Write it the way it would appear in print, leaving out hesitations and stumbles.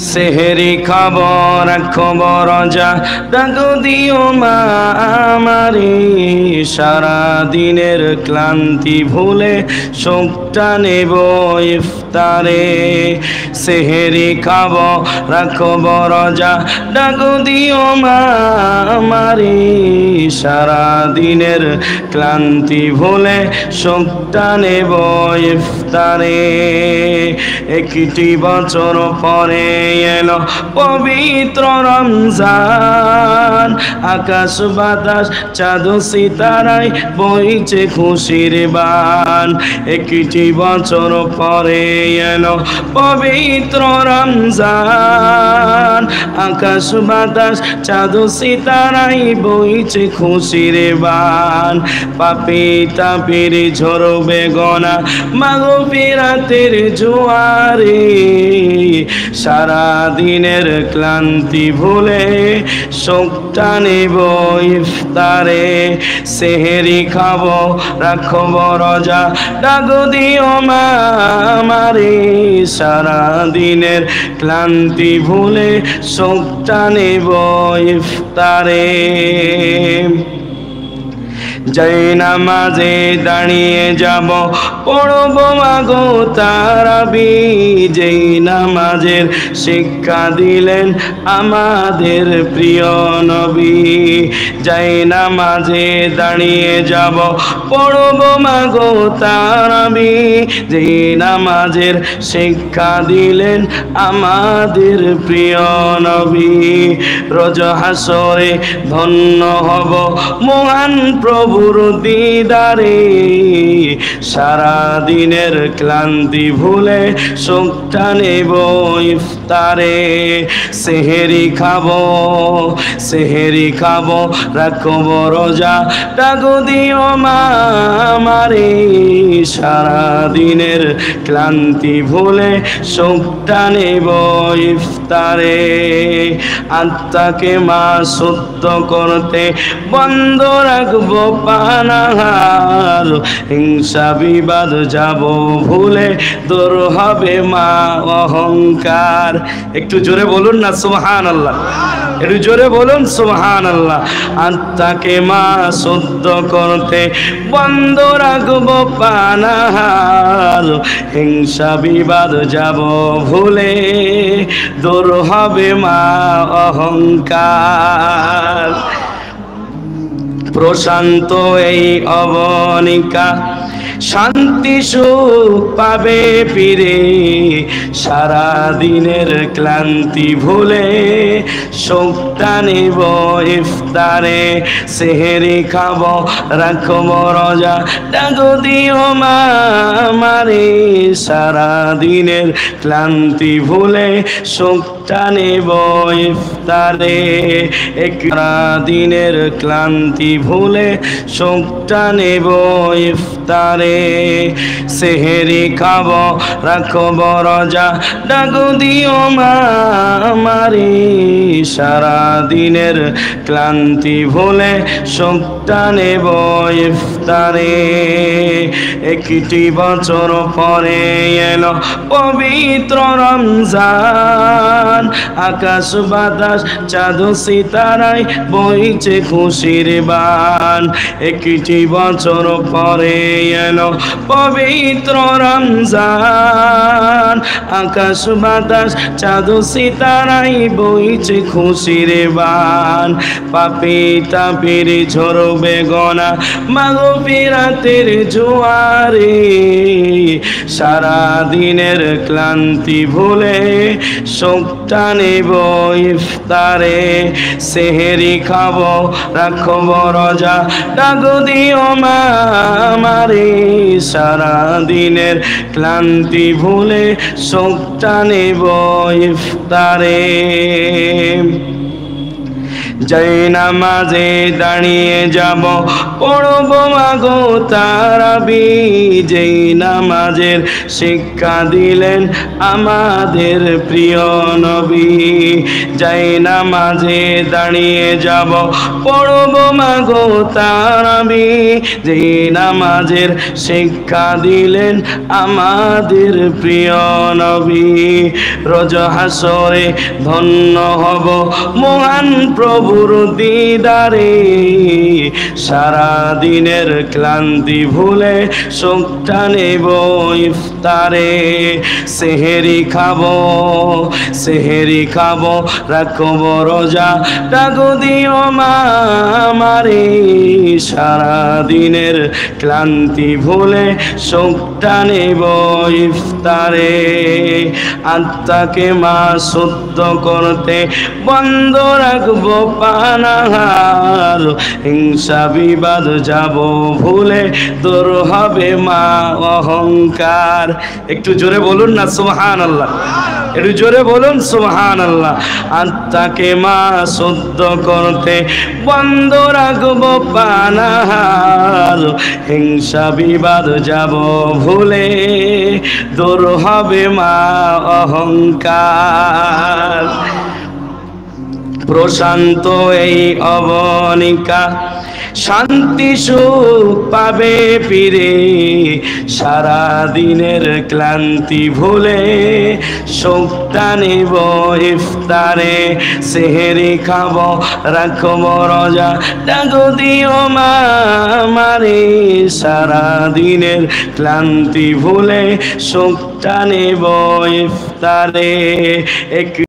সেহেরি খবর খবর যা ডাকো দিও মা আমারে সারা দিনের ক্লান্তি ভুলে শোকটা নেব ইফতারে সেহেরি খবর খবর যা ডাকো দিও মা আমারে সারা দিনের ক্লান্তি ভুলে শোকটা নেব ইফতারে একটি বছর পরে এলো পবিত্র রমজান আকাশ বাতাস চাঁদ সিতারায় বইছে খুশির বান একটি বছর পরে এলো পবিত্র রমজান আকাশ বাতাস চাঁদ সিতারায় বইছে খুশির বান পাপী তাপির ঝরবে গনা মাগফিরাতের জোয়ারে সারা দিনের ক্লান্তি ভুলে শোকটা নেব ইফতারে সেহেরি খাবো রাখব রোজা ডাকো দিও মা আমারে সারা দিনের ক্লান্তি ভুলে শোকটা নেব ইফতারে যাই নামাজে দাঁড়িয়ে যাব পড়ব মাগো তারাবি যেই নামাজের শিক্ষা দিলেন আমাদের প্রিয় নবী যাই নামাজে দাঁড়িয়ে যাব পড়ব মাগো তারাবি যেই নামাজের শিক্ষা দিলেন আমাদের প্রিয় নবী রোজ হাসরে ধন্য হব মহান প্রভুর দিদারে সারা দিনের ক্লান্তি ভুলে শোকটা নেব ইফতারে সেহেরি খাবো রাখব রোজা ডাকো দিও মা আমারে সারা দিনের ক্লান্তি ভুলে শোকটা নেব ইফতারে আত্মাকে মা সত্য করতে বন্ধ রাখবো পানাহার হিংসা বিবাদ যাব ভুলে দূর হবে মা অহংকার একটু জোরে বলুন না সুবহানাল্লাহ একটু জোরে বলুন সুবহানাল্লাহ আত্মাকে মা শুদ্ধ করতে বন্ধ রাখবো পানাহার হিংসা বিবাদ যাব ভুলে দূর হবে মা অহংকার প্রশান্ত এই অবনিকা শান্তি সুখ পাবে ফিরে সারা দিনের ক্লান্তি ভুলে শোকটা নেব ইফতারে সেহেরি খাবো রাখব রোজা ডাকো দিও মা আমারে সারা দিনের ক্লান্তি ভুলে শোকটা নেব ইফতারে একরা দিনের ক্লান্তি ভুলে শোকটা নেব ইফতারে সেহেরি খাবো রাখব রোজা ডাকো দিও মা আমারে সারা দিনের ক্লান্তি ভুলে শোকটা নেব ইফতারে একটি বছর পরে এলো পবিত্র রমজান আকাশ বাতাস চাঁদ সিতারায় বইছে খুশির বান একটি বছর পরে এলো পবিত্র রমজান আকাশ বাতাস চাঁদ সিতারায় বইছে খুশির বান পাপী তাপির ঝরবে গনা মাগফিরাতের জোয়ারে সারা দিনের ক্লান্তি ভুলে শোকটা নেব ইফতারে সেহেরি খাবো রাখব রোজা ডাকো দিও মা আমারে সারা দিনের ক্লান্তি ভুলে শোকটা নেব ইফতারে যাই নামাজে দাঁড়িয়ে যাব পড়ব মাগো তারাবি যেই নামাজের শিক্ষা দিলেন আমাদের প্রিয় নবী যাই নামাজে দাঁড়িয়ে যাব পড়ব মাগো তারাবি যেই নামাজের শিক্ষা দিলেন আমাদের প্রিয় নবী রোজ হাসরে ধন্য হব মহান প্রভুর দিদারে সারা দিনের ক্লান্তি ভুলে সুখটা নেব ইফতারে সেহেরি খাবো রাখবো রোজা ডাকো দিও মা আমারে সারা দিনের ক্লান্তি ভুলে সুখটা নেব ইফতারে আত্মাকে মা শুদ্ধ করতে বন্ধ রাখবো পানাহার হিংসা বিবাদ যাব ভুলে দূর হবে মা অহংকার একটু জোরে বলুন না সুবহানাল্লাহ একটু জোরে বলুন সুবহানাল্লাহ আত্মাকে মা শুদ্ধ করতে বন্ধ রাখবো পানাহার হিংসা বিবাদ যাব ভুলে দূর হবে মা অহংকার প্রশান্ত এই অবনিকা শান্তি সুখ পাবে ফিরে সারা দিনের ক্লান্তি ভুলে সুখটা নেব ইফতারে সেহেরি খাবো রাখবো রোজা ডাকো দিও মা আমারে সারা দিনের ক্লান্তি ভুলে সুখটা নেব ইফতারে